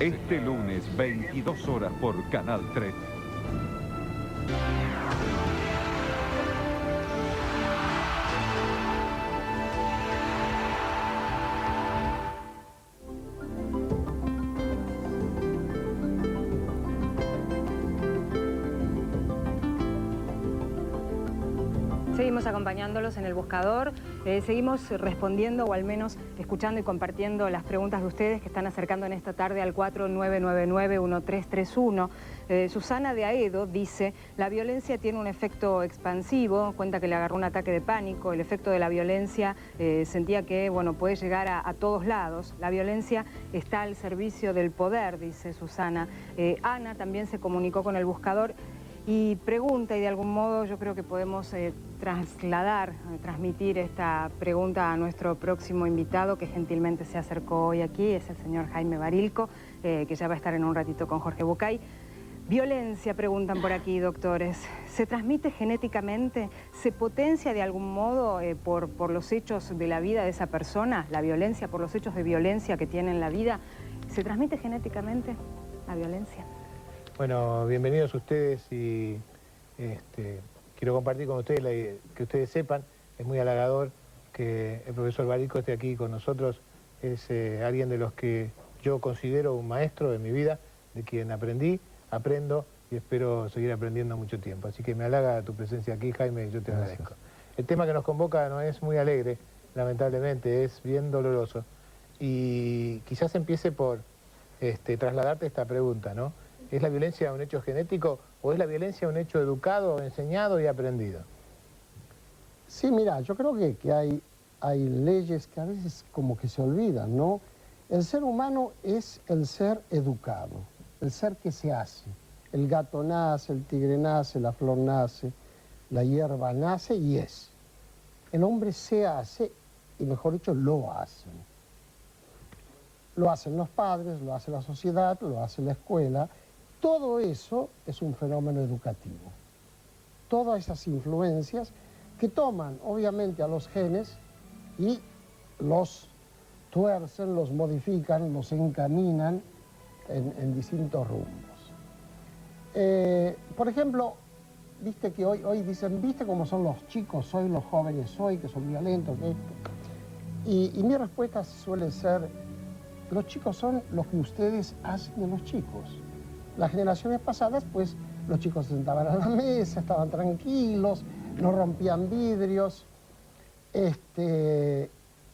Este lunes, 22 horas por Canal 3. Seguimos acompañándolos en el buscador, seguimos respondiendo o al menos escuchando y compartiendo las preguntas de ustedes que están acercando en esta tarde al 4999-1331. Susana de Aedo dice: la violencia tiene un efecto expansivo, cuenta que le agarró un ataque de pánico, el efecto de la violencia sentía que bueno, puede llegar a todos lados, la violencia está al servicio del poder, dice Susana. Ana también se comunicó con el buscador y pregunta, y de algún modo yo creo que podemos transmitir esta pregunta a nuestro próximo invitado que gentilmente se acercó hoy aquí, es el señor Jaime Barilco, que ya va a estar en un ratito con Jorge Bucay. Violencia, preguntan por aquí, doctores, ¿se transmite genéticamente? ¿Se potencia de algún modo por los hechos de la vida de esa persona? La violencia, por los hechos de violencia que tiene en la vida. ¿Se transmite genéticamente la violencia? Bueno, bienvenidos ustedes y quiero compartir con ustedes, que ustedes sepan, es muy halagador que el profesor Barilco esté aquí con nosotros. Es alguien de los que yo considero un maestro de mi vida, de quien aprendo y espero seguir aprendiendo mucho tiempo. Así que me halaga tu presencia aquí, Jaime, y yo te agradezco. El tema que nos convoca no es muy alegre, lamentablemente, es bien doloroso. Y quizás empiece por trasladarte esta pregunta, ¿no? ¿Es la violencia un hecho genético o es la violencia un hecho educado, enseñado y aprendido? Sí, mira, yo creo que hay leyes que a veces como que se olvidan, ¿no? El ser humano es el ser educado, el ser que se hace. El gato nace, el tigre nace, la flor nace, la hierba nace y es. El hombre se hace, y mejor dicho, lo hacen. Lo hacen los padres, lo hace la sociedad, lo hace la escuela. Todo eso es un fenómeno educativo. Todas esas influencias que toman, obviamente, a los genes y los tuercen, los modifican, los encaminan en distintos rumbos. Por ejemplo, viste que hoy dicen, viste cómo son los chicos hoy, los jóvenes hoy, que son violentos, que esto. Y mi respuesta suele ser, los chicos son lo que ustedes hacen de los chicos. Las generaciones pasadas, pues, los chicos se sentaban a la mesa, estaban tranquilos, no rompían vidrios.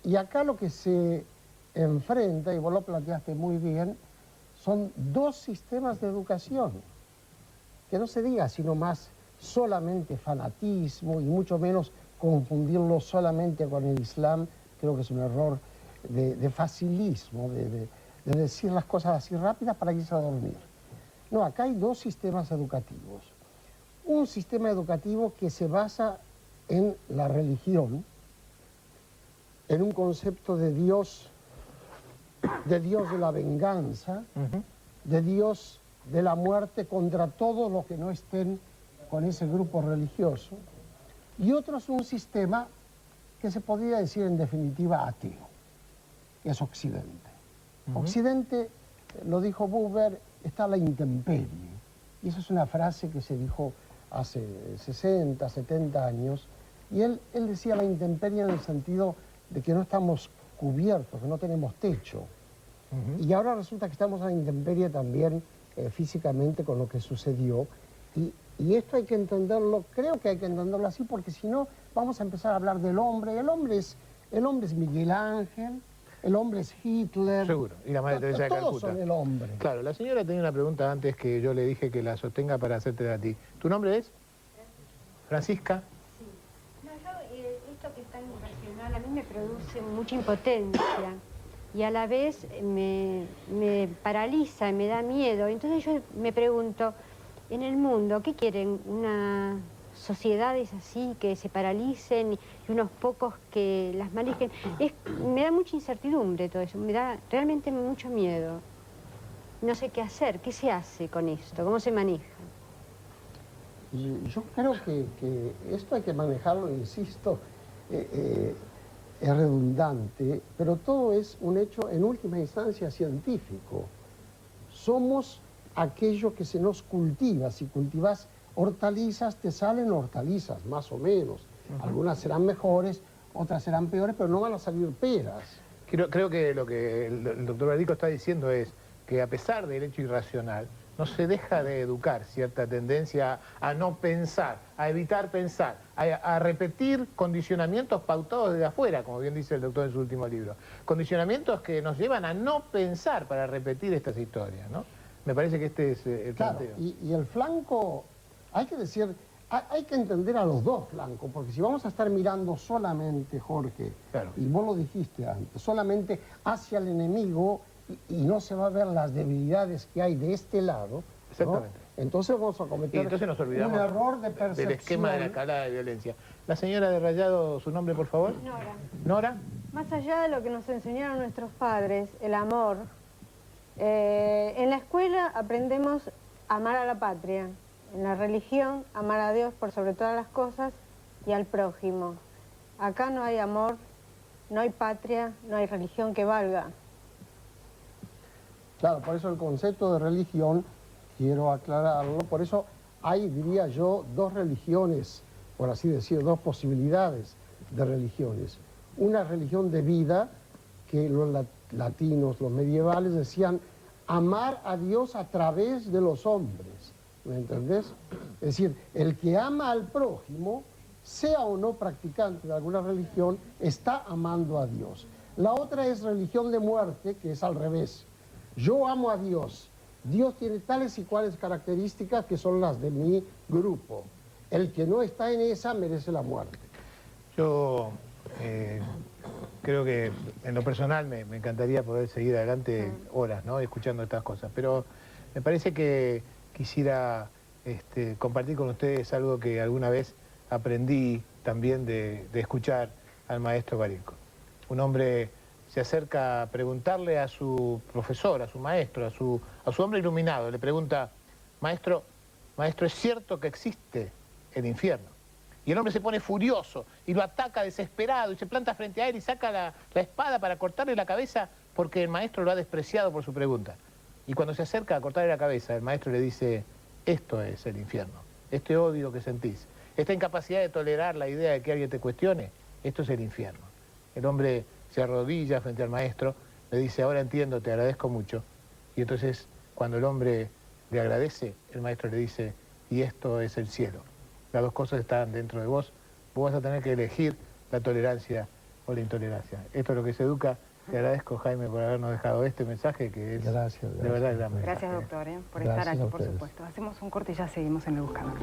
Y acá lo que se enfrenta, y vos lo planteaste muy bien, son dos sistemas de educación. Que no se diga sino más solamente fanatismo y mucho menos confundirlo solamente con el Islam. Creo que es un error de facilismo, de decir las cosas así rápidas para irse a dormir. No, acá hay dos sistemas educativos. Un sistema educativo que se basa en la religión, en un concepto de Dios de la venganza, de Dios de la muerte contra todos los que no estén con ese grupo religioso. Y otro es un sistema que se podría decir en definitiva ateo, que es Occidente. Occidente, lo dijo Buber, está a la intemperie. Y esa es una frase que se dijo hace 60, 70 años. Y él decía la intemperie en el sentido de que no estamos cubiertos, que no tenemos techo. Y ahora resulta que estamos a la intemperie también físicamente con lo que sucedió. Y esto hay que entenderlo, creo que hay que entenderlo así, porque si no vamos a empezar a hablar del hombre. El hombre es Miguel Ángel, el hombre es Hitler. Seguro, y la Madre Teresa de Calcuta. Todos son el hombre. Claro, la señora tenía una pregunta antes que yo le dije que la sostenga para hacerte a ti. ¿Tu nombre es? ¿Francisca? Sí. No, esto que es tan irracional a mí me produce mucha impotencia y a la vez me paraliza, me da miedo. Entonces yo me pregunto, en el mundo, ¿qué quieren? ¿Una sociedades así que se paralicen y unos pocos que las manejen? Me da mucha incertidumbre todo eso, me da realmente mucho miedo. No sé qué hacer, ¿qué se hace con esto? ¿Cómo se maneja? Yo creo que esto hay que manejarlo, insisto, es redundante, pero todo es un hecho en última instancia científico. somos aquello que se nos cultiva. Si cultivas hortalizas, te salen hortalizas, más o menos. Algunas serán mejores, otras serán peores, pero no van a salir peras. Creo que lo que el doctor Barico está diciendo es que a pesar del hecho irracional, no se deja de educar cierta tendencia a no pensar, a evitar pensar, a repetir condicionamientos pautados desde afuera, como bien dice el doctor en su último libro. Condicionamientos que nos llevan a no pensar para repetir estas historias, ¿no? Me parece que este es el planteo. Claro, y el flanco, hay que decir, hay que entender a los dos flancos, porque si vamos a estar mirando solamente, Jorge, claro, y vos lo dijiste antes, solamente hacia el enemigo y no se va a ver las debilidades que hay de este lado, exactamente, ¿no? Entonces vamos a cometer nos olvidamos un error de percepción. del esquema de la escala de violencia. La señora de Rayado, su nombre, por favor. Nora. Nora. Más allá de lo que nos enseñaron nuestros padres, el amor, en la escuela aprendemos a amar a la patria, en la religión, amar a Dios por sobre todas las cosas y al prójimo. Acá no hay amor, no hay patria, no hay religión que valga. Claro, por eso el concepto de religión, quiero aclararlo, por eso hay, diría yo, dos religiones, por así decir, dos posibilidades de religiones. Una religión de vida, que los latinos, los medievales decían, amar a Dios a través de los hombres, ¿me entendés? Es decir, el que ama al prójimo, sea o no practicante de alguna religión, está amando a Dios. La otra es religión de muerte, que es al revés. Yo amo a Dios. Dios tiene tales y cuales características que son las de mi grupo. El que no está en esa merece la muerte. Yo creo que en lo personal me encantaría poder seguir adelante horas, ¿no?, escuchando estas cosas, pero me parece que quisiera compartir con ustedes algo que alguna vez aprendí también de escuchar al maestro Barico. Un hombre se acerca a preguntarle a su profesor, a su maestro, a su hombre iluminado. Le pregunta, maestro, ¿es cierto que existe el infierno? Y el hombre se pone furioso y lo ataca desesperado y se planta frente a él y saca la espada para cortarle la cabeza porque el maestro lo ha despreciado por su pregunta. Y cuando se acerca a cortarle la cabeza, el maestro le dice, esto es el infierno, este odio que sentís, esta incapacidad de tolerar la idea de que alguien te cuestione, esto es el infierno. El hombre se arrodilla frente al maestro, le dice, ahora entiendo, te agradezco mucho. Y entonces, cuando el hombre le agradece, el maestro le dice, y esto es el cielo. Las dos cosas están dentro de vos. Vos vas a tener que elegir la tolerancia o la intolerancia. Esto es lo que se educa. Te agradezco, Jaime, por habernos dejado este mensaje que es Gracias, de verdad el gran mensaje. Gracias, doctor, por Gracias estar aquí, a por ustedes. supuesto. Hacemos un corte y ya seguimos en el buscador.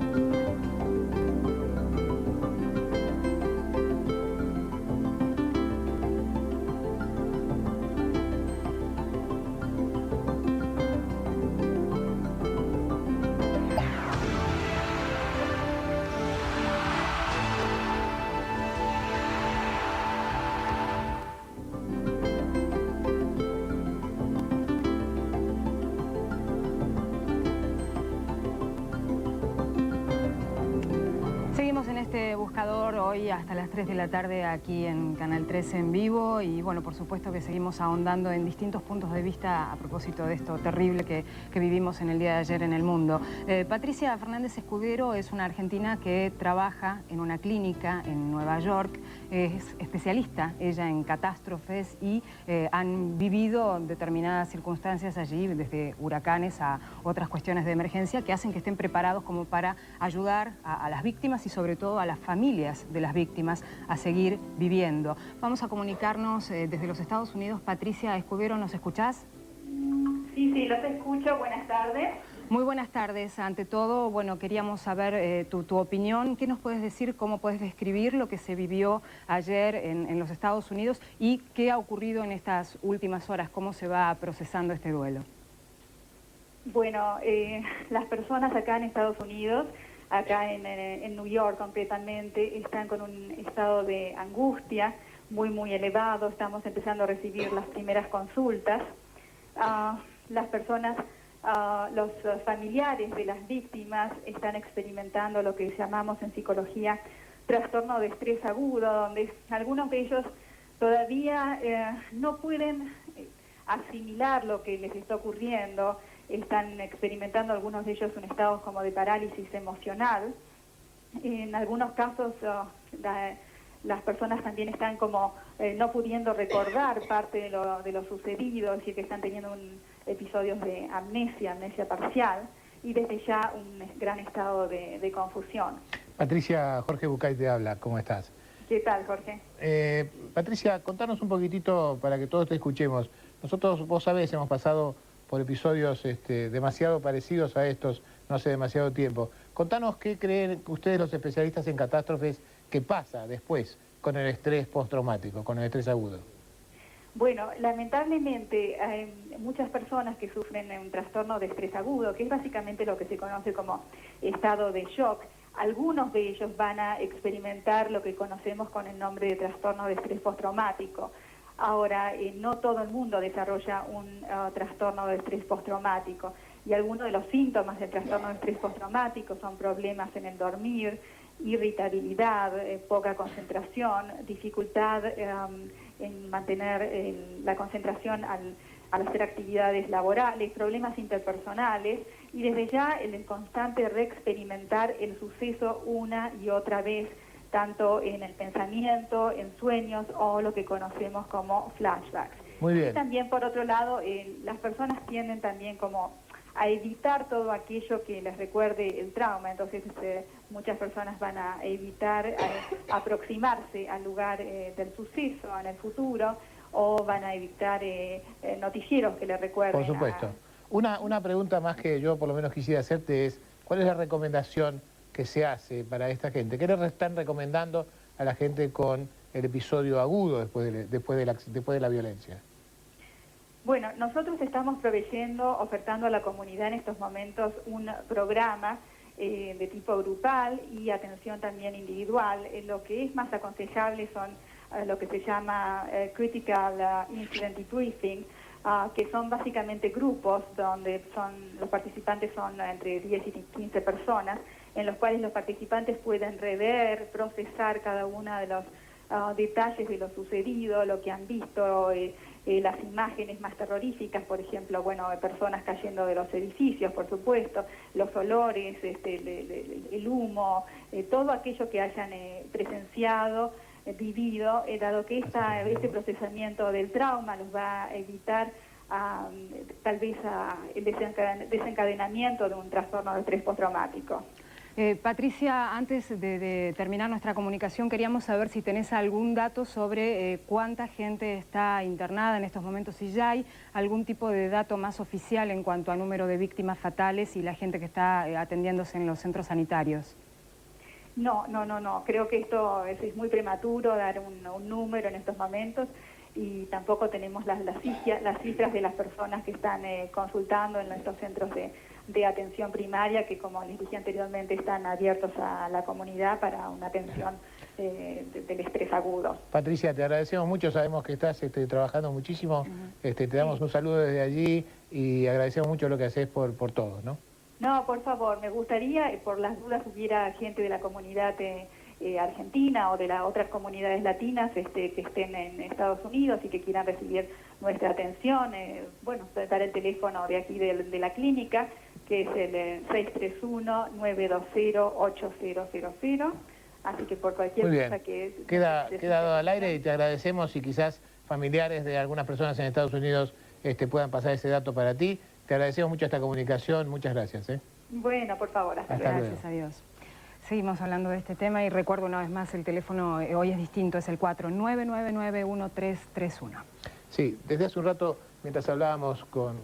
Seguimos en este buscador hoy hasta las 3 de la tarde aquí en Canal 13 en vivo y bueno, por supuesto que seguimos ahondando en distintos puntos de vista a propósito de esto terrible que vivimos en el día de ayer en el mundo. Patricia Fernández Escudero es una argentina que trabaja en una clínica en Nueva York, es especialista ella en catástrofes y han vivido determinadas circunstancias allí, desde huracanes a otras cuestiones de emergencia que hacen que estén preparados como para ayudar a las víctimas y sobre todo a las familias de las víctimas a seguir viviendo. Vamos a comunicarnos desde los Estados Unidos. Patricia Escudero, ¿nos escuchás? Sí, los escucho. Buenas tardes. Muy buenas tardes. Ante todo, bueno, queríamos saber tu opinión. ¿Qué nos puedes decir? ¿Cómo puedes describir lo que se vivió ayer en los Estados Unidos y qué ha ocurrido en estas últimas horas? ¿Cómo se va procesando este duelo? Bueno, las personas acá en Estados Unidos, acá en New York concretamente, están con un estado de angustia muy elevado. Estamos empezando a recibir las primeras consultas. Las personas, los familiares de las víctimas están experimentando lo que llamamos en psicología trastorno de estrés agudo, donde algunos de ellos todavía no pueden asimilar lo que les está ocurriendo. están experimentando algunos de ellos un estado como de parálisis emocional. En algunos casos las personas también están como no pudiendo recordar parte de lo sucedido, es decir, que están teniendo episodios de amnesia parcial, y desde ya un gran estado de confusión. Patricia, Jorge Bucay te habla, ¿cómo estás? ¿Qué tal, Jorge? Patricia, contanos un poquitito para que todos te escuchemos. Nosotros, vos sabés, hemos pasado por episodios demasiado parecidos a estos no hace demasiado tiempo. Contanos qué creen ustedes, los especialistas en catástrofes, que pasa después con el estrés postraumático, con el estrés agudo. Bueno, lamentablemente hay muchas personas que sufren un trastorno de estrés agudo, que es básicamente lo que se conoce como estado de shock. Algunos de ellos van a experimentar lo que conocemos con el nombre de trastorno de estrés postraumático. Ahora, no todo el mundo desarrolla un trastorno de estrés postraumático, y algunos de los síntomas del trastorno de estrés postraumático son problemas en el dormir, irritabilidad, poca concentración, dificultad en mantener la concentración al hacer actividades laborales, problemas interpersonales, y desde ya el constante reexperimentar el suceso una y otra vez, tanto en el pensamiento, en sueños o lo que conocemos como flashbacks. Muy bien. Y también, por otro lado, las personas tienden también como a evitar todo aquello que les recuerde el trauma. Entonces muchas personas van a evitar aproximarse al lugar del suceso en el futuro, o van a evitar noticieros que les recuerden. Por supuesto. Una pregunta más que yo por lo menos quisiera hacerte es, ¿cuál es la recomendación que se hace para esta gente? ¿Qué le están recomendando a la gente con el episodio agudo después de la violencia? Bueno, nosotros estamos ofertando a la comunidad en estos momentos un programa de tipo grupal y atención también individual. Lo que es más aconsejable son lo que se llama Critical Incident Debriefing, que son básicamente grupos donde los participantes son entre 10 y 15 personas, en los cuales los participantes pueden rever, procesar cada uno de los detalles de lo sucedido, lo que han visto, las imágenes más terroríficas, por ejemplo, bueno, personas cayendo de los edificios, por supuesto, los olores, el humo, todo aquello que hayan presenciado, vivido, dado que este procesamiento del trauma los va a evitar tal vez el desencadenamiento de un trastorno de estrés postraumático. Patricia, antes de terminar nuestra comunicación, queríamos saber si tenés algún dato sobre cuánta gente está internada en estos momentos, si ya hay algún tipo de dato más oficial en cuanto a número de víctimas fatales y la gente que está atendiéndose en los centros sanitarios. No. Creo que esto es muy prematuro dar un número en estos momentos, y tampoco tenemos las cifras de las personas que están consultando en estos centros de atención primaria, que, como les dije anteriormente, están abiertos a la comunidad para una atención del estrés agudo. Patricia, te agradecemos mucho, sabemos que estás trabajando muchísimo, te damos un saludo desde allí y agradecemos mucho lo que haces por todos, ¿no? No, por favor, me gustaría, por las dudas, hubiera gente de la comunidad argentina o de las otras comunidades latinas que estén en Estados Unidos y que quieran recibir nuestra atención. Bueno, dar el teléfono de aquí de la clínica, que es el 631-920-8000. Así que por cualquier cosa que... Queda dado al aire y te agradecemos, y quizás familiares de algunas personas en Estados Unidos puedan pasar ese dato para ti. Te agradecemos mucho esta comunicación, muchas gracias. Bueno, por favor, hasta luego. Gracias a Dios. Seguimos hablando de este tema y recuerdo una vez más, el teléfono hoy es distinto, es el 4999-1331. Sí, desde hace un rato, mientras hablábamos con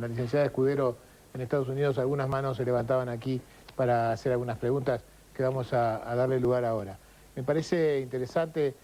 la licenciada Escudero en Estados Unidos, algunas manos se levantaban aquí para hacer algunas preguntas que vamos a darle lugar ahora. Me parece interesante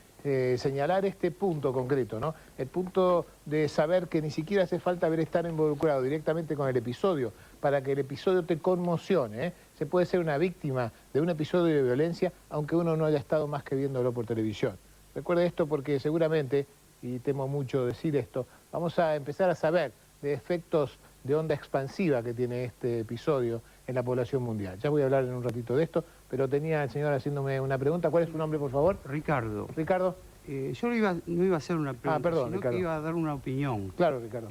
señalar este punto concreto, ¿no? El punto de saber que ni siquiera hace falta estar involucrado directamente con el episodio para que el episodio te conmocione, Se puede ser una víctima de un episodio de violencia aunque uno no haya estado más que viéndolo por televisión. Recuerde esto porque seguramente, y temo mucho decir esto, vamos a empezar a saber de efectos de onda expansiva que tiene este episodio en la población mundial. Ya voy a hablar en un ratito de esto, pero tenía el señor haciéndome una pregunta. ¿Cuál es su nombre, por favor? Ricardo. Ricardo. Yo no iba a hacer una pregunta, perdón, sino Ricardo, que iba a dar una opinión. Claro, Ricardo.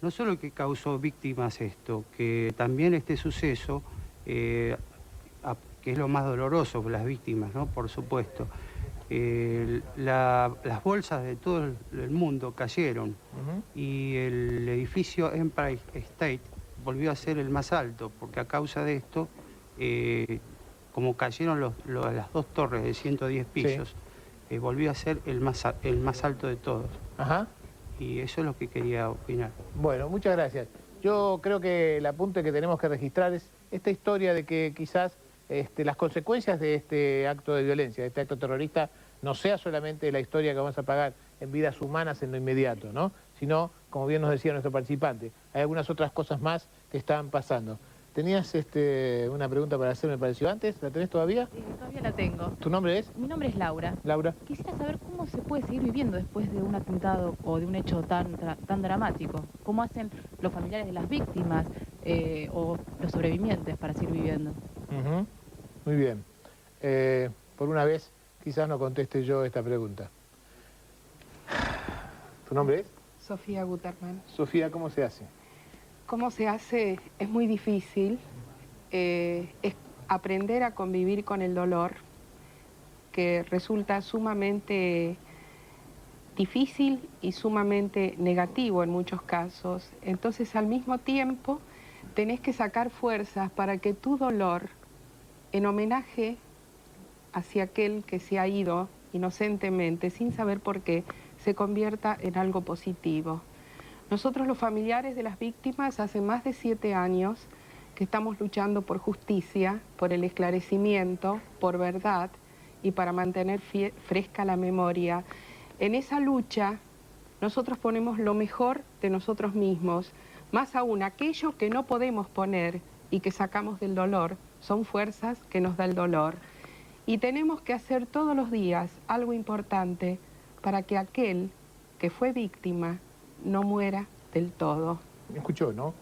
no solo que causó víctimas esto, que también este suceso, que es lo más doloroso para las víctimas, ¿no? Por supuesto, las bolsas de todo el mundo cayeron y el edificio Empire State volvió a ser el más alto, porque a causa de esto, como cayeron las dos torres de 110 pisos, volvió a ser el más alto de todos. Ajá. Y eso es lo que quería opinar. Bueno, muchas gracias. Yo creo que el apunte que tenemos que registrar es esta historia de que quizás las consecuencias de este acto de violencia, de este acto terrorista, no sea solamente la historia que vamos a pagar en vidas humanas en lo inmediato, ¿no? Sino, como bien nos decía nuestro participante, hay algunas otras cosas más que están pasando. ¿Tenías una pregunta para hacer, me pareció antes? ¿La tenés todavía? Sí, todavía la tengo. ¿Tu nombre es? Mi nombre es Laura. Laura. Quisiera saber cómo se puede seguir viviendo después de un atentado o de un hecho tan dramático. ¿Cómo hacen los familiares de las víctimas o los sobrevivientes para seguir viviendo? Muy bien. Por una vez, quizás no conteste yo esta pregunta. ¿Tu nombre es? Sofía Guterman. Sofía, ¿cómo se hace? ¿Cómo se hace? Es muy difícil. Es aprender a convivir con el dolor, que resulta sumamente difícil y sumamente negativo en muchos casos. Entonces, al mismo tiempo, tenés que sacar fuerzas para que tu dolor, en homenaje hacia aquel que se ha ido inocentemente, sin saber por qué, se convierta en algo positivo. Nosotros, los familiares de las víctimas, hace más de 7 años que estamos luchando por justicia, por el esclarecimiento, por verdad y para mantener fresca la memoria. En esa lucha, nosotros ponemos lo mejor de nosotros mismos, más aún aquello que no podemos poner y que sacamos del dolor, son fuerzas que nos da el dolor. Y tenemos que hacer todos los días algo importante para que aquel que fue víctima no muera del todo. Me escuchó, ¿no?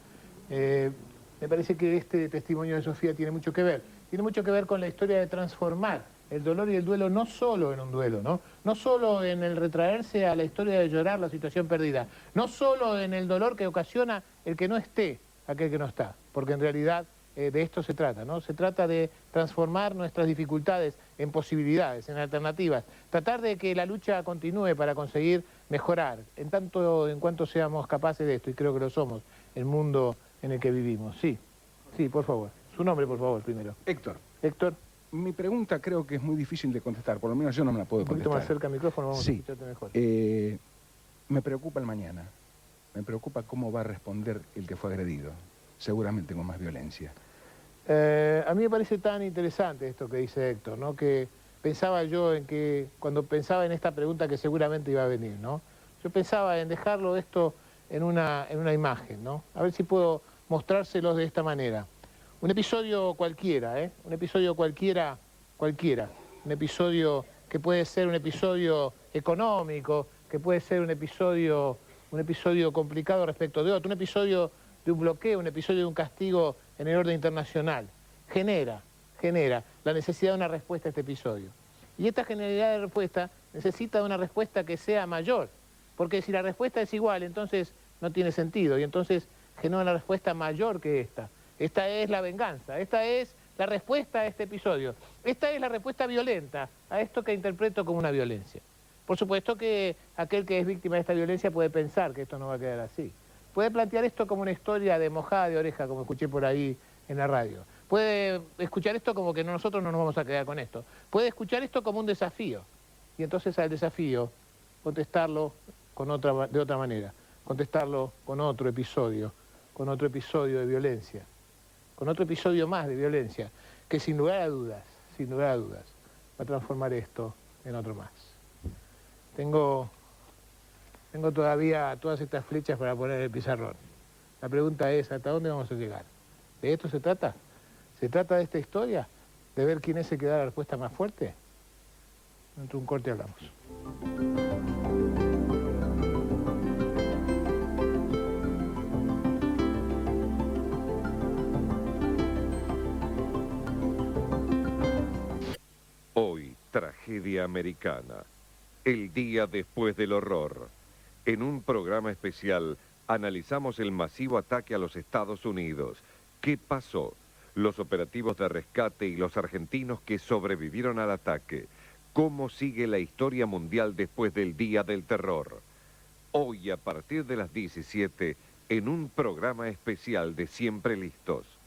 Me parece que este testimonio de Sofía tiene mucho que ver. Tiene mucho que ver con la historia de transformar el dolor y el duelo no solo en un duelo, ¿no? No solo en el retraerse a la historia de llorar la situación perdida, no solo en el dolor que ocasiona el que no esté, aquel que no está, porque en realidad de esto se trata, ¿no? Se trata de transformar nuestras dificultades en posibilidades, en alternativas, tratar de que la lucha continúe para conseguir mejorar, en tanto en cuanto seamos capaces de esto, y creo que lo somos, el mundo en el que vivimos. Sí, sí, por favor. Su nombre, por favor, primero. Héctor. Héctor. Mi pregunta creo que es muy difícil de contestar, por lo menos yo no me la puedo contestar. Un poquito más cerca al micrófono, vamos a escucharte mejor. Me preocupa el mañana. Me preocupa cómo va a responder el que fue agredido. Seguramente con más violencia. A mí me parece tan interesante esto que dice Héctor, ¿no? Que pensaba yo en que, cuando pensaba en esta pregunta que seguramente iba a venir, ¿no? Yo pensaba en dejarlo esto en una imagen, ¿no? A ver si puedo mostrárselos de esta manera. Un episodio cualquiera, ¿eh? Un episodio cualquiera. Un episodio que puede ser un episodio económico, que puede ser un episodio complicado respecto de otro, un episodio de un bloqueo, un episodio de un castigo en el orden internacional. Genera la necesidad de una respuesta a este episodio. Y esta generalidad de respuesta necesita de una respuesta que sea mayor, porque si la respuesta es igual, entonces no tiene sentido, y entonces genera una respuesta mayor que esta. Esta es la venganza, esta es la respuesta a este episodio. Esta es la respuesta violenta a esto que interpreto como una violencia. Por supuesto que aquel que es víctima de esta violencia puede pensar que esto no va a quedar así. Puede plantear esto como una historia de mojada de oreja, como escuché por ahí en la radio. Puede escuchar esto como que nosotros no nos vamos a quedar con esto. Puede escuchar esto como un desafío. Y entonces al desafío contestarlo de otra manera. Contestarlo con otro episodio de violencia. Con otro episodio más de violencia, que sin lugar a dudas, va a transformar esto en otro más. Tengo todavía todas estas flechas para poner en el pizarrón. La pregunta es, ¿hasta dónde vamos a llegar? ¿De esto se trata? ¿Se trata de esta historia? ¿De ver quién es el que da la respuesta más fuerte? Dentro de un corte hablamos. Hoy, tragedia americana. El día después del horror. En un programa especial Analizamos el masivo ataque a los Estados Unidos. ¿Qué pasó? Los operativos de rescate y los argentinos que sobrevivieron al ataque. ¿Cómo sigue la historia mundial después del Día del Terror? Hoy, a partir de las 17, en un programa especial de Siempre Listos.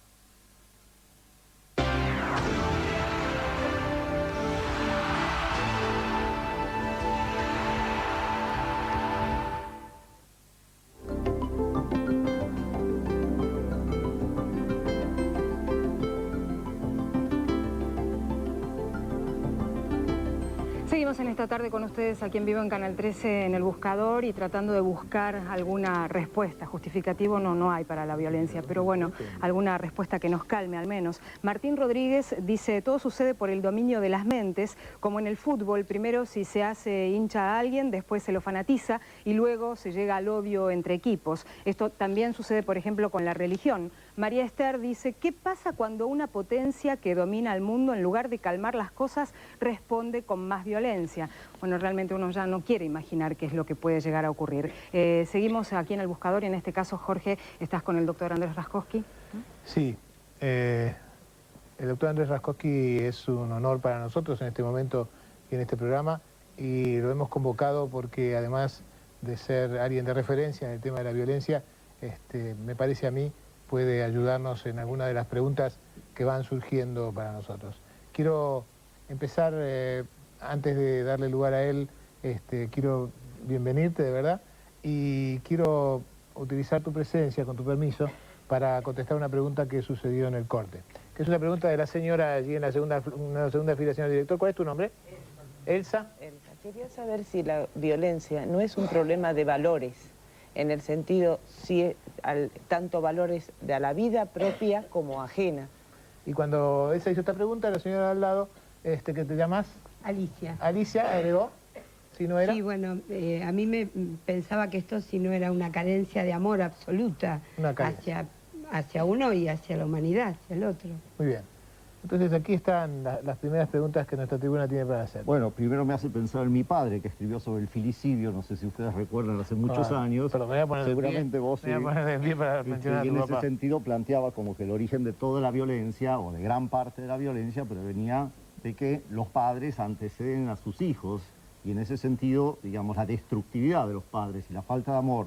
Seguimos en esta tarde con ustedes aquí en vivo en Canal 13 en El Buscador y tratando de buscar alguna respuesta. Justificativo no hay para la violencia, pero bueno, alguna respuesta que nos calme al menos. Martín Rodríguez dice, todo sucede por el dominio de las mentes, como en el fútbol, primero si se hace hincha a alguien, después se lo fanatiza y luego se llega al odio entre equipos. Esto también sucede, por ejemplo, con la religión. María Esther dice, ¿qué pasa cuando una potencia que domina el mundo, en lugar de calmar las cosas, responde con más violencia? Bueno, realmente uno ya no quiere imaginar qué es lo que puede llegar a ocurrir. Seguimos aquí en El Buscador y en este caso, Jorge, estás con el doctor Andrés Raskowski. Sí, el doctor Andrés Raskowski es un honor para nosotros en este momento y en este programa, y lo hemos convocado porque además de ser alguien de referencia en el tema de la violencia, me parece a mí puede ayudarnos en alguna de las preguntas que van surgiendo para nosotros. Quiero empezar, antes de darle lugar a él, quiero bienvenirte de verdad y quiero utilizar tu presencia, con tu permiso, para contestar una pregunta que sucedió en el corte. Que es una pregunta de la señora allí en la segunda fila, señor director. ¿Cuál es tu nombre? Elsa. Elsa. Quería saber si la violencia no es un problema de valores, en el sentido, si tanto valores de la vida propia como ajena. Y cuando Elsa hizo esta pregunta, la señora al lado, ¿qué te llamas? Alicia. Alicia agregó, si no era. Sí, bueno, a mí me pensaba que esto si no era una carencia de amor absoluta hacia uno y hacia la humanidad, hacia el otro. Muy bien. Entonces aquí están las primeras preguntas que nuestra tribuna tiene para hacer. Bueno, primero me hace pensar en mi padre, que escribió sobre el filicidio, no sé si ustedes recuerdan, hace muchos años. Pero me voy a poner seguramente vos me voy a poner de pie para mencionar a tu y en papá. ese sentido planteaba como que el origen de toda la violencia, o de gran parte de la violencia, pero venía de que los padres anteceden a sus hijos, y en ese sentido, digamos, la destructividad de los padres y la falta de amor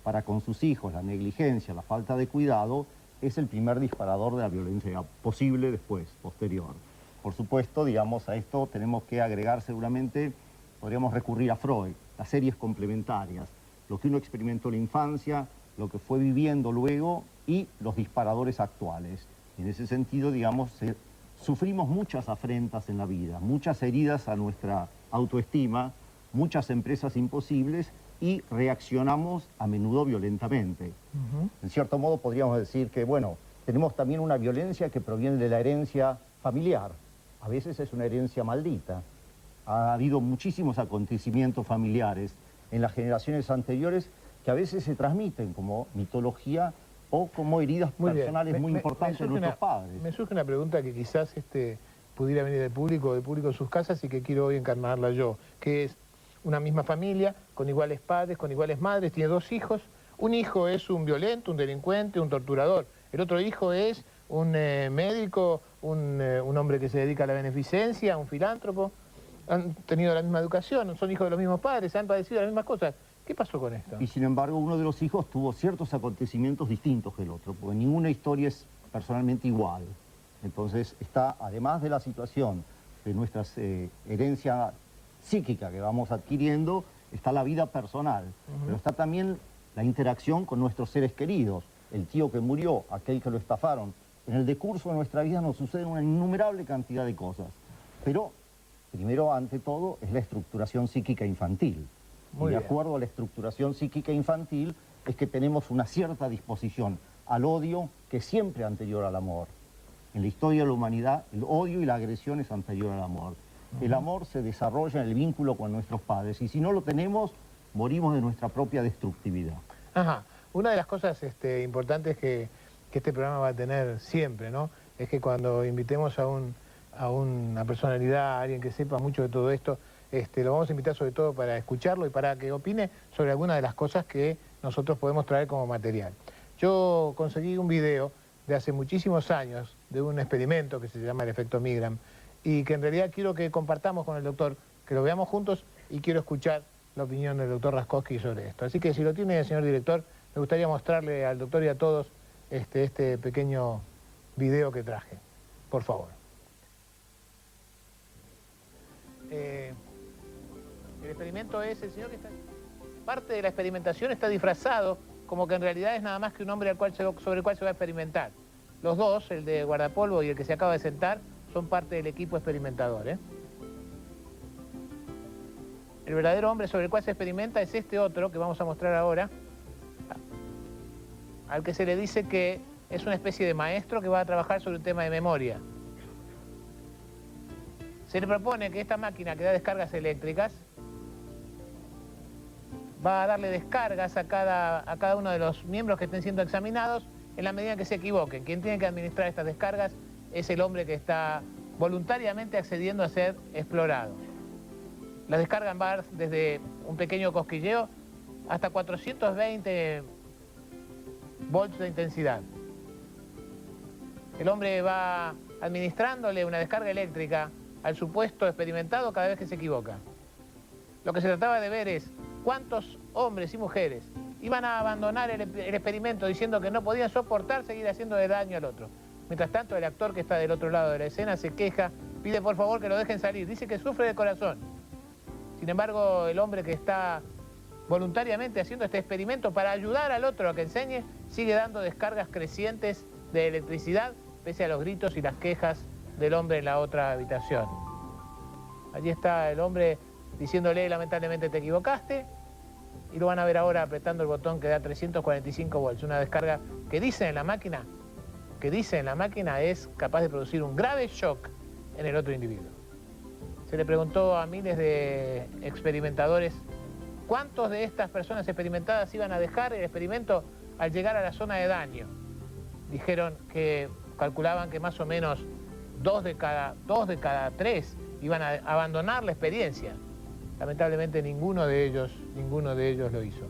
para con sus hijos, la negligencia, la falta de cuidado, es el primer disparador de la violencia posible después, posterior. Por supuesto, digamos, a esto tenemos que agregar seguramente, podríamos recurrir a Freud, las series complementarias, lo que uno experimentó en la infancia, lo que fue viviendo luego y los disparadores actuales. En ese sentido, digamos, sufrimos muchas afrentas en la vida, muchas heridas a nuestra autoestima, muchas empresas imposibles, y reaccionamos a menudo violentamente. En cierto modo podríamos decir que, bueno, tenemos también una violencia que proviene de la herencia familiar. A veces es una herencia maldita. Ha habido muchísimos acontecimientos familiares en las generaciones anteriores que a veces se transmiten como mitología o como heridas personales muy importantes de nuestros padres. Me surge una pregunta que quizás pudiera venir del público en sus casas y que quiero hoy encarnarla yo, que es: una misma familia, con iguales padres, con iguales madres, tiene dos hijos. Un hijo es un violento, un delincuente, un torturador. El otro hijo es un médico, un hombre que se dedica a la beneficencia, un filántropo. Han tenido la misma educación, son hijos de los mismos padres, han padecido las mismas cosas. ¿Qué pasó con esto? Y sin embargo, uno de los hijos tuvo ciertos acontecimientos distintos que el otro, porque ninguna historia es personalmente igual. Entonces está, además de la situación de nuestra herencia psíquica que vamos adquiriendo, está la vida personal, pero está también la interacción con nuestros seres queridos, el tío que murió, aquel que lo estafaron. En el decurso de nuestra vida nos sucede una innumerable cantidad de cosas, pero primero, ante todo, es la estructuración psíquica infantil. Y de acuerdo a la estructuración psíquica infantil es que tenemos una cierta disposición al odio que es siempre anterior al amor. En la historia de la humanidad, el odio y la agresión es anterior al amor. El amor se desarrolla en el vínculo con nuestros padres y si no lo tenemos, morimos de nuestra propia destructividad. Ajá. Una de las cosas importantes que este programa va a tener siempre, ¿no?, es que cuando invitemos a una personalidad, a alguien que sepa mucho de todo esto, lo vamos a invitar sobre todo para escucharlo y para que opine sobre algunas de las cosas que nosotros podemos traer como material. Yo conseguí un video de hace muchísimos años de un experimento que se llama el efecto Milgram y que en realidad quiero que compartamos con el doctor, que lo veamos juntos y quiero escuchar la opinión del doctor Raskowski sobre esto. Así que si lo tiene, señor director, me gustaría mostrarle al doctor y a todos este pequeño video que traje. Por favor. El experimento es, el señor que está... Parte de la experimentación está disfrazado como que en realidad es nada más que un hombre sobre el cual se va a experimentar. Los dos, el de guardapolvo y el que se acaba de sentar, son parte del equipo experimentador, ¿eh? El verdadero hombre sobre el cual se experimenta es este otro que vamos a mostrar ahora, al que se le dice que es una especie de maestro que va a trabajar sobre un tema de memoria. Se le propone que esta máquina que da descargas eléctricas va a darle descargas a cada uno de los miembros que estén siendo examinados en la medida en que se equivoquen. Quien tiene que administrar estas descargas es el hombre que está voluntariamente accediendo a ser explorado. Las descargas van desde un pequeño cosquilleo hasta 420 volts de intensidad. El hombre va administrándole una descarga eléctrica al supuesto experimentado cada vez que se equivoca. Lo que se trataba de ver es cuántos hombres y mujeres iban a abandonar el experimento diciendo que no podían soportar seguir haciéndole daño al otro. Mientras tanto, el actor que está del otro lado de la escena se queja, pide por favor que lo dejen salir, dice que sufre de corazón. Sin embargo, el hombre que está voluntariamente haciendo este experimento para ayudar al otro a que enseñe, sigue dando descargas crecientes de electricidad, pese a los gritos y las quejas del hombre en la otra habitación. Allí está el hombre diciéndole, lamentablemente te equivocaste, y lo van a ver ahora apretando el botón que da 345 volts, una descarga que dice en la máquina es capaz de producir un grave shock en el otro individuo. Se le preguntó a miles de experimentadores cuántos de estas personas experimentadas iban a dejar el experimento al llegar a la zona de daño. Dijeron que calculaban que más o menos 2 de cada 3 iban a abandonar la experiencia. Lamentablemente ninguno de ellos lo hizo.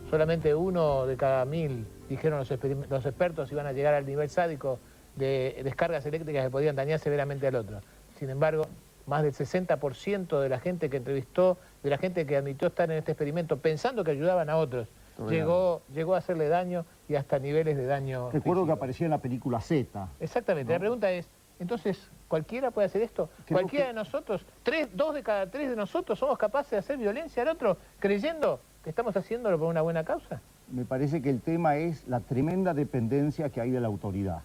Solamente 1 de cada 1000, dijeron los expertos, iban a llegar al nivel sádico de descargas eléctricas que podían dañar severamente al otro. Sin embargo, más del 60% de la gente que entrevistó, de la gente que admitió estar en este experimento pensando que ayudaban a otros, llegó a hacerle daño y hasta niveles de daño Recuerdo físico. que aparecía en la película Z. Exactamente. ¿No? La pregunta es, entonces, ¿cualquiera puede hacer esto? ¿Cualquiera de nosotros, 2 de cada 3 de nosotros somos capaces de hacer violencia al otro creyendo que estamos haciéndolo por una buena causa? Me parece que el tema es la tremenda dependencia que hay de la autoridad.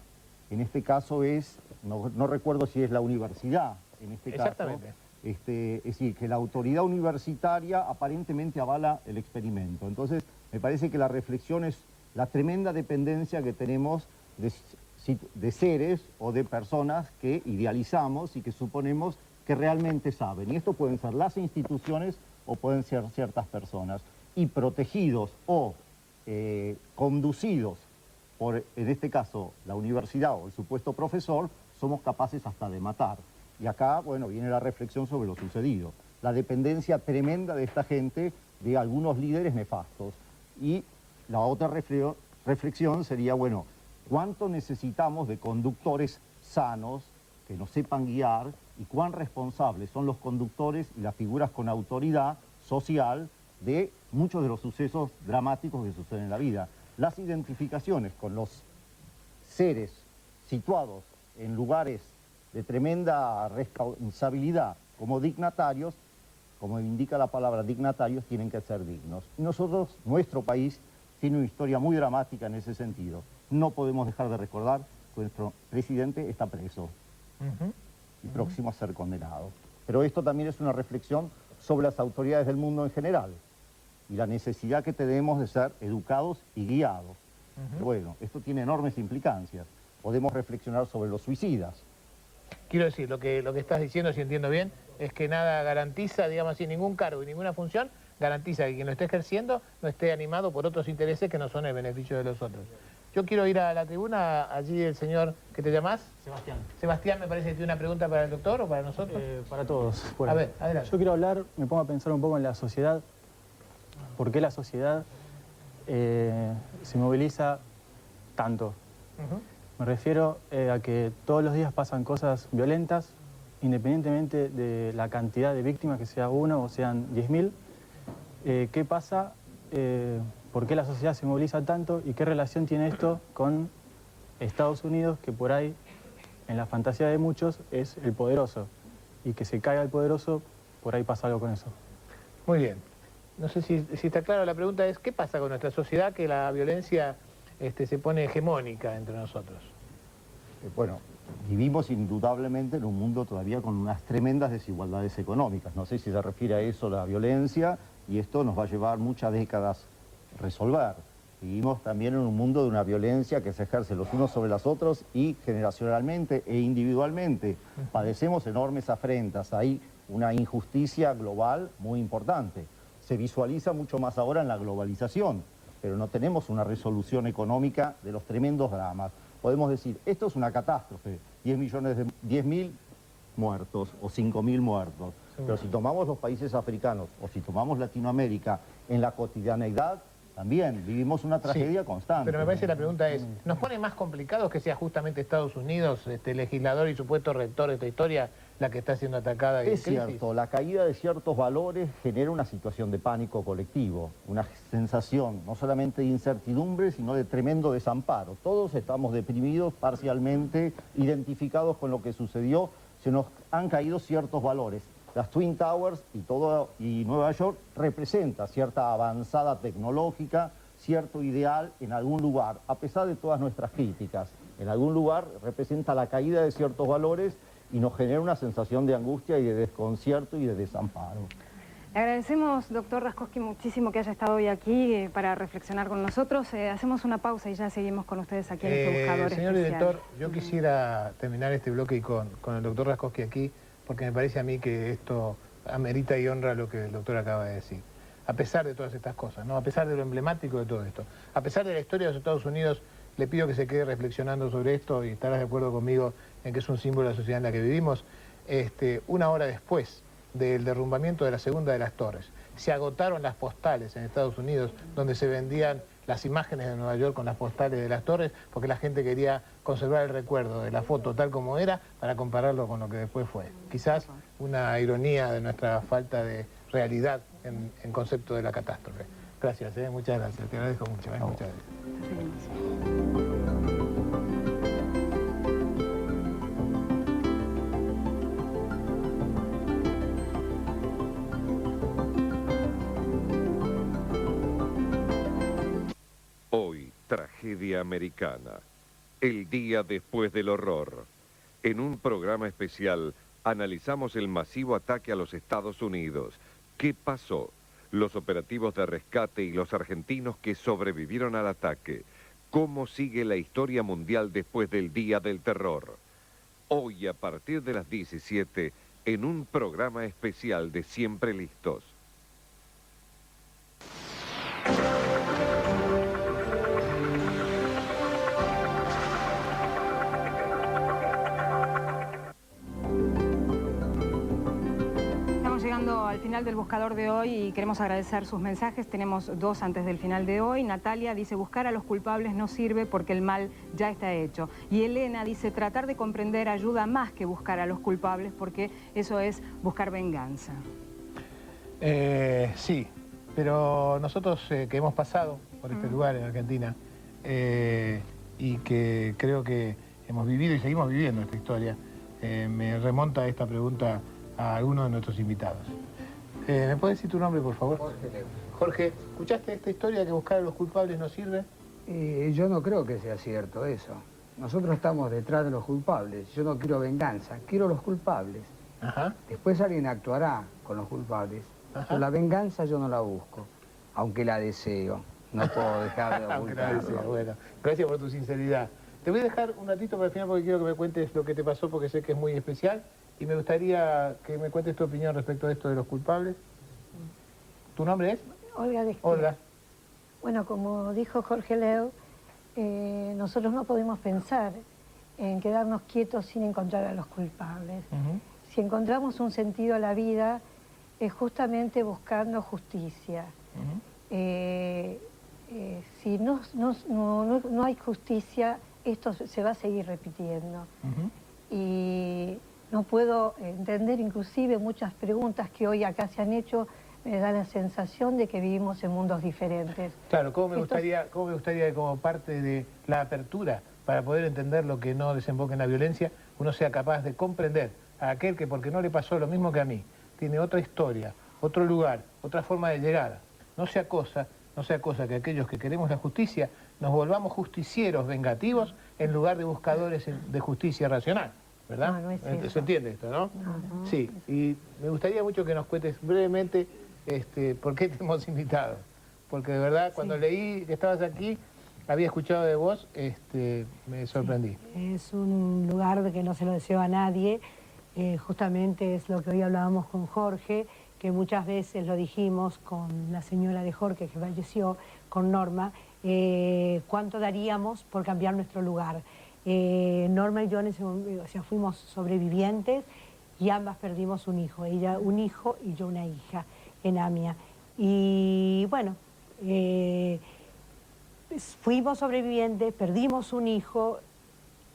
En este caso es, no recuerdo si es la universidad, en este caso. Exactamente. Es decir, que la autoridad universitaria aparentemente avala el experimento. Entonces, me parece que la reflexión es la tremenda dependencia que tenemos de seres o de personas que idealizamos y que suponemos que realmente saben. Y esto pueden ser las instituciones o pueden ser ciertas personas. Y protegidos o conducidos por, en este caso, la universidad o el supuesto profesor, somos capaces hasta de matar. Y acá, bueno, viene la reflexión sobre lo sucedido. La dependencia tremenda de esta gente de algunos líderes nefastos. Y la otra reflexión sería, bueno, ¿cuánto necesitamos de conductores sanos que nos sepan guiar y cuán responsables son los conductores y las figuras con autoridad social de muchos de los sucesos dramáticos que suceden en la vida? Las identificaciones con los seres situados en lugares de tremenda responsabilidad como dignatarios, como indica la palabra dignatarios, tienen que ser dignos. Y nosotros, nuestro país, tiene una historia muy dramática en ese sentido. No podemos dejar de recordar que nuestro presidente está preso y próximo a ser condenado. Pero esto también es una reflexión sobre las autoridades del mundo en general y la necesidad que tenemos de ser educados y guiados. Bueno, esto tiene enormes implicancias. Podemos reflexionar sobre los suicidas. Quiero decir, lo que estás diciendo, si entiendo bien, es que nada garantiza, digamos así, ningún cargo y ninguna función garantiza que quien lo esté ejerciendo no esté animado por otros intereses que no son el beneficio de los otros. Yo quiero ir a la tribuna, allí el señor, ¿qué te llamas? Sebastián. Sebastián, me parece que tiene una pregunta para el doctor o para nosotros. Para todos. Bueno, a ver, adelante. Yo quiero hablar, me pongo a pensar un poco en la sociedad. ¿Por qué la sociedad se moviliza tanto. Me refiero a que todos los días pasan cosas violentas, independientemente de la cantidad de víctimas, que sea uno o sean 10.000. ¿Qué pasa? ¿Por qué la sociedad se moviliza tanto? ¿Y qué relación tiene esto con Estados Unidos, que por ahí, en la fantasía de muchos, es el poderoso? Y que se caiga el poderoso, por ahí pasa algo con eso. Muy bien. No sé si está claro, la pregunta es, ¿qué pasa con nuestra sociedad que la violencia se pone hegemónica entre nosotros? Bueno, vivimos indudablemente en un mundo todavía con unas tremendas desigualdades económicas. No sé si se refiere a eso la violencia, y esto nos va a llevar muchas décadas resolver. Vivimos también en un mundo de una violencia que se ejerce los unos sobre los otros y generacionalmente e individualmente. Padecemos enormes afrentas, hay una injusticia global muy importante. Se visualiza mucho más ahora en la globalización, pero no tenemos una resolución económica de los tremendos dramas. Podemos decir, esto es una catástrofe, 10.000 muertos o 5.000 muertos. Pero si tomamos los países africanos o si tomamos Latinoamérica en la cotidianeidad, también vivimos una tragedia constante. Pero me parece que la pregunta es, ¿nos pone más complicado que sea justamente Estados Unidos, legislador y supuesto rector de esta historia, la que está siendo atacada? Es cierto, la caída de ciertos valores genera una situación de pánico colectivo, una sensación no solamente de incertidumbre, sino de tremendo desamparo. Todos estamos deprimidos, parcialmente identificados con lo que sucedió, se nos han caído ciertos valores. Las Twin Towers y Nueva York representa cierta avanzada tecnológica, cierto ideal en algún lugar, a pesar de todas nuestras críticas. En algún lugar representa la caída de ciertos valores y nos genera una sensación de angustia y de desconcierto y de desamparo. Le agradecemos, doctor Raskowski, muchísimo que haya estado hoy aquí para reflexionar con nosotros. Hacemos una pausa y ya seguimos con ustedes aquí en este buscador señor especial. director, yo quisiera terminar este bloque con el doctor Raskowski aquí, porque me parece a mí que esto amerita y honra lo que el doctor acaba de decir. A pesar de todas estas cosas, ¿no? A pesar de lo emblemático de todo esto, a pesar de la historia de los Estados Unidos, le pido que se quede reflexionando sobre esto y estarás de acuerdo conmigo en que es un símbolo de la sociedad en la que vivimos. Una hora después del derrumbamiento de la segunda de las torres, se agotaron las postales en Estados Unidos donde se vendían las imágenes de Nueva York con las postales de las torres, porque la gente quería conservar el recuerdo de la foto tal como era para compararlo con lo que después fue. Quizás una ironía de nuestra falta de realidad en concepto de la catástrofe. Gracias, muchas gracias, te agradezco mucho, muchas gracias. Hoy, tragedia americana. El día después del horror. En un programa especial, analizamos el masivo ataque a los Estados Unidos. ¿Qué pasó? Los operativos de rescate y los argentinos que sobrevivieron al ataque. ¿Cómo sigue la historia mundial después del Día del Terror? Hoy, a partir de las 17, en un programa especial de Siempre Listos. Llegando al final del buscador de hoy y queremos agradecer sus mensajes. Tenemos dos antes del final de hoy. Natalia dice, buscar a los culpables no sirve porque el mal ya está hecho. Y Elena dice, tratar de comprender ayuda más que buscar a los culpables porque eso es buscar venganza. Sí, pero nosotros que hemos pasado por este lugar en Argentina y que creo que hemos vivido y seguimos viviendo esta historia, me remonta esta pregunta a alguno de nuestros invitados. ¿Me puedes decir tu nombre, por favor? Jorge Leo. Jorge, ¿escuchaste esta historia que buscar a los culpables no sirve? Yo no creo que sea cierto eso. Nosotros estamos detrás de los culpables. Yo no quiero venganza, quiero los culpables. Ajá. Después alguien actuará con los culpables. Pero la venganza yo no la busco, aunque la deseo. No puedo dejar de Aunque la deseo, ocultarlo. bueno. Gracias por tu sinceridad. Te voy a dejar un ratito para el final porque quiero que me cuentes lo que te pasó porque sé que es muy especial. Y me gustaría que me cuentes tu opinión respecto a esto de los culpables. ¿Tu nombre es? Olga de Esquina. Olga. Bueno, como dijo Jorge Leo, nosotros no podemos pensar en quedarnos quietos sin encontrar a los culpables. Si encontramos un sentido a la vida, es justamente buscando justicia. si no hay justicia, esto se va a seguir repitiendo. Y no puedo entender inclusive muchas preguntas que hoy acá se han hecho, me da la sensación de que vivimos en mundos diferentes. Claro, ¿cómo me gustaría que como parte de la apertura, para poder entender lo que no desemboca en la violencia, uno sea capaz de comprender a aquel que, porque no le pasó lo mismo que a mí, tiene otra historia, otro lugar, otra forma de llegar? No sea cosa que aquellos que queremos la justicia nos volvamos justicieros vengativos en lugar de buscadores de justicia racional, ¿verdad? No es eso. ¿Se entiende esto, no? Sí, y me gustaría mucho que nos cuentes brevemente por qué te hemos invitado. Porque de verdad, cuando leí que estabas aquí, había escuchado de vos, me sorprendí. Es un lugar que no se lo deseo a nadie, justamente es lo que hoy hablábamos con Jorge, que muchas veces lo dijimos con la señora de Jorge que falleció, con Norma, cuánto daríamos por cambiar nuestro lugar. Norma y yo fuimos sobrevivientes y ambas perdimos un hijo, ella un hijo y yo una hija en AMIA. Y bueno, fuimos sobrevivientes, perdimos un hijo,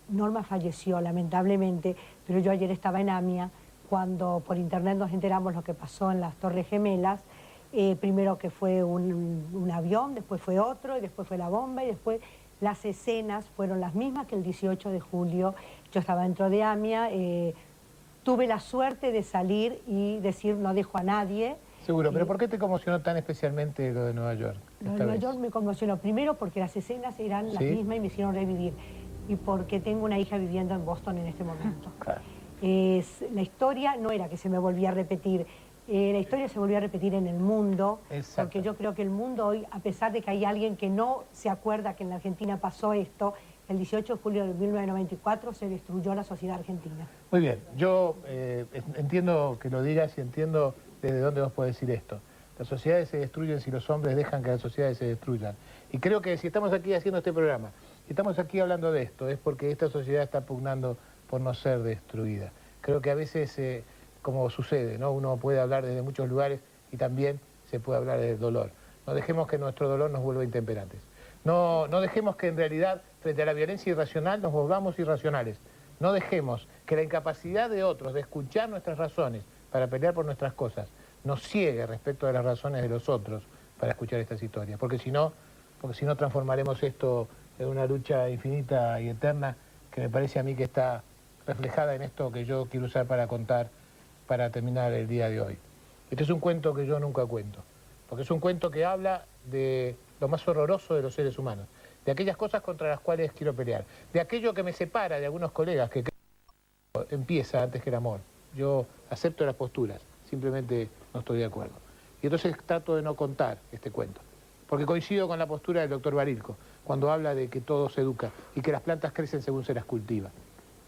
Norma falleció lamentablemente, pero yo ayer estaba en AMIA cuando por internet nos enteramos lo que pasó en las Torres Gemelas, primero que fue un avión, después fue otro, y después fue la bomba, y después las escenas fueron las mismas que el 18 de julio. Yo estaba dentro de AMIA, tuve la suerte de salir y decir no dejo a nadie. Seguro, pero ¿por qué te conmocionó tan especialmente lo de Nueva York? Lo de Nueva York me conmocionó primero porque las escenas eran las mismas y me hicieron revivir, y porque tengo una hija viviendo en Boston en este momento. Claro. La historia no era que se me volvía a repetir, la historia se volvió a repetir en el mundo, porque yo creo que el mundo hoy, a pesar de que hay alguien que no se acuerda que en la Argentina pasó esto, el 18 de julio de 1994 se destruyó la sociedad argentina. Muy bien, yo entiendo que lo digas y entiendo desde dónde vos podés decir esto. Las sociedades se destruyen si los hombres dejan que las sociedades se destruyan. Y creo que si estamos aquí haciendo este programa, si estamos aquí hablando de esto, es porque esta sociedad está pugnando por no ser destruida. Creo que a veces, como sucede, ¿no? Uno puede hablar desde muchos lugares y también se puede hablar del dolor. No dejemos que nuestro dolor nos vuelva intemperantes. No dejemos que en realidad, frente a la violencia irracional, nos volvamos irracionales. No dejemos que la incapacidad de otros de escuchar nuestras razones para pelear por nuestras cosas nos ciegue respecto de las razones de los otros para escuchar estas historias. Porque si no transformaremos esto en una lucha infinita y eterna que me parece a mí que está reflejada en esto que yo quiero usar para contar, para terminar el día de hoy. Este es un cuento que yo nunca cuento, porque es un cuento que habla de lo más horroroso de los seres humanos, de aquellas cosas contra las cuales quiero pelear, de aquello que me separa de algunos colegas que empieza antes que el amor. Yo acepto las posturas, simplemente no estoy de acuerdo. Y entonces trato de no contar este cuento, porque coincido con la postura del doctor Barilco, cuando habla de que todo se educa y que las plantas crecen según se las cultiva.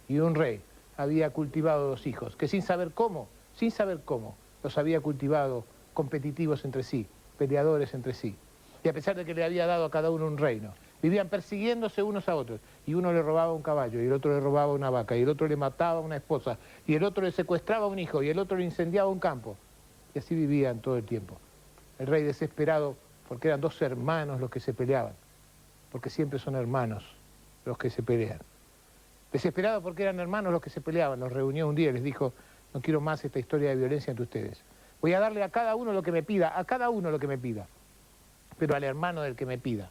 Y un rey había cultivado 2 hijos, que sin saber cómo, los había cultivado competitivos entre sí, peleadores entre sí. Y a pesar de que le había dado a cada uno un reino, vivían persiguiéndose unos a otros, y uno le robaba un caballo, y el otro le robaba una vaca, y el otro le mataba a una esposa, y el otro le secuestraba a un hijo, y el otro le incendiaba un campo. Y así vivían todo el tiempo. El rey desesperado, porque eran 2 hermanos los que se peleaban, porque siempre son hermanos los que se pelean. Desesperado porque eran hermanos los que se peleaban, los reunió un día y les dijo, no quiero más esta historia de violencia entre ustedes. Voy a darle a cada uno lo que me pida, pero al hermano del que me pida,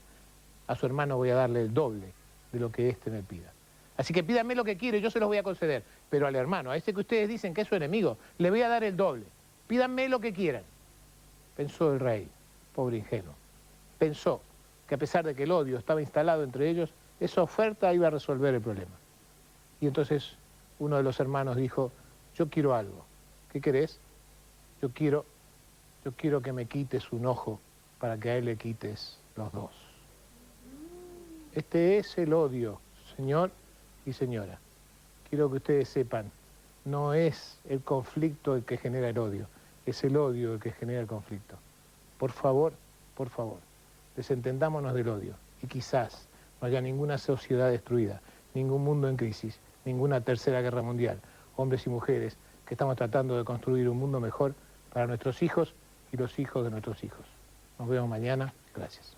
a su hermano voy a darle el doble de lo que éste me pida. Así que pídanme lo que quiero y yo se los voy a conceder, pero al hermano, a ese que ustedes dicen que es su enemigo, le voy a dar el doble. Pídanme lo que quieran. Pensó el rey, pobre ingenuo. Pensó que a pesar de que el odio estaba instalado entre ellos, esa oferta iba a resolver el problema. Y entonces uno de los hermanos dijo, yo quiero algo. ¿Qué querés? Yo quiero que me quites un ojo para que a él le quites los 2. Este es el odio, señor y señora. Quiero que ustedes sepan, no es el conflicto el que genera el odio, es el odio el que genera el conflicto. Por favor, desentendámonos del odio y quizás no haya ninguna sociedad destruida, ningún mundo en crisis, ninguna tercera guerra mundial. Hombres y mujeres que estamos tratando de construir un mundo mejor para nuestros hijos y los hijos de nuestros hijos. Nos vemos mañana. Gracias.